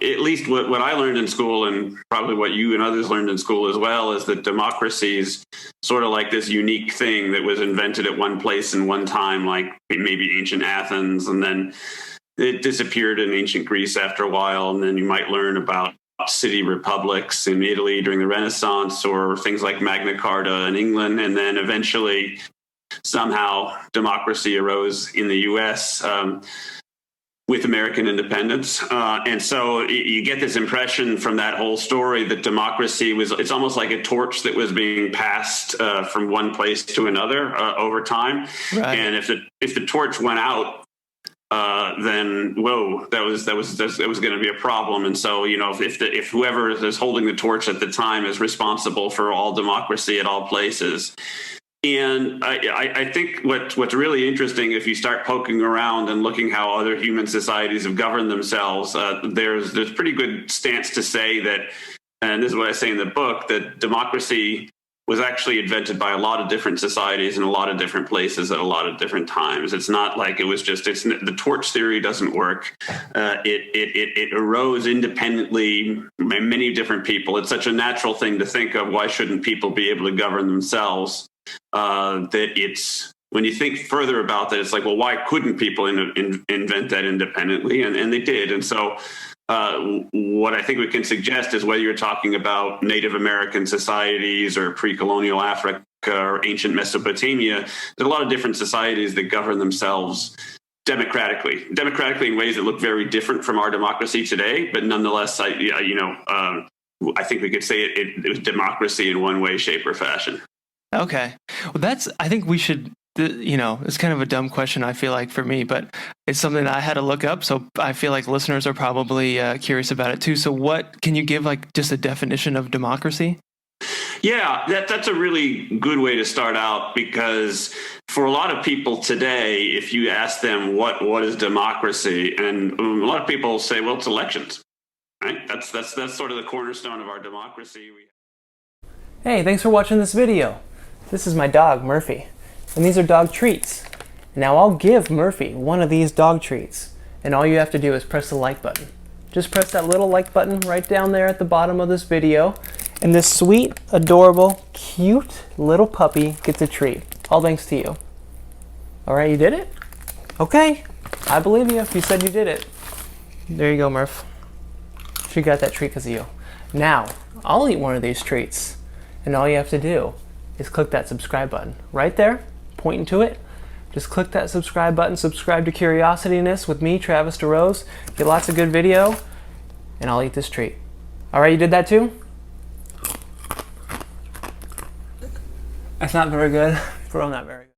at least what I learned in school, and probably what you and others learned in school as well, is that democracy's sort of like this unique thing that was invented at one place and one time, like maybe ancient Athens, and then it disappeared in ancient Greece after a while. And then you might learn about city republics in Italy during the Renaissance, or things like Magna Carta in England. And then eventually, somehow, democracy arose in the U.S. With American independence. And so you get this impression from that whole story that democracy it's almost like a torch that was being passed from one place to another over time. Right. And if the torch went out, then whoa, that was going to be a problem. And so, if whoever is holding the torch at the time is responsible for all democracy at all places. And I think what's really interesting, if you start poking around and looking how other human societies have governed themselves, there's pretty good stance to say that, and this is what I say in the book, that democracy was actually invented by a lot of different societies in a lot of different places at a lot of different times. It's not like it was just, the torch theory doesn't work. It arose independently by many different people. It's such a natural thing to think of. Why shouldn't people be able to govern themselves? That it's, when you think further about that, it's like, well, why couldn't people invent that independently? And they did. And so what I think we can suggest is, whether you're talking about Native American societies or pre-colonial Africa or ancient Mesopotamia, there's a lot of different societies that govern themselves democratically in ways that look very different from our democracy today. But nonetheless, I think we could say it was democracy in one way, shape, or fashion. Okay. Well, I think we should, it's kind of a dumb question, I feel like, for me, but it's something that I had to look up. So I feel like listeners are probably curious about it too. So can you give like just a definition of democracy? Yeah, that's a really good way to start out, because for a lot of people today, if you ask them what is democracy, and a lot of people say, well, it's elections, right? That's sort of the cornerstone of our democracy. Hey, thanks for watching this video. This is my dog, Murphy, and these are dog treats. Now I'll give Murphy one of these dog treats, and all you have to do is press the like button. Just press that little like button right down there at the bottom of this video, and this sweet, adorable, cute little puppy gets a treat. All thanks to you. Alright, you did it? Okay, I believe you if you said you did it. There you go, Murph. She got that treat because of you. Now, I'll eat one of these treats, and all you have to do is click that subscribe button right there, pointing to it. Just click that subscribe button, subscribe to Curiosityness with me, Travis DeRose. Get lots of good video, and I'll eat this treat. All right, you did that too? That's not very good. Bro, not very good.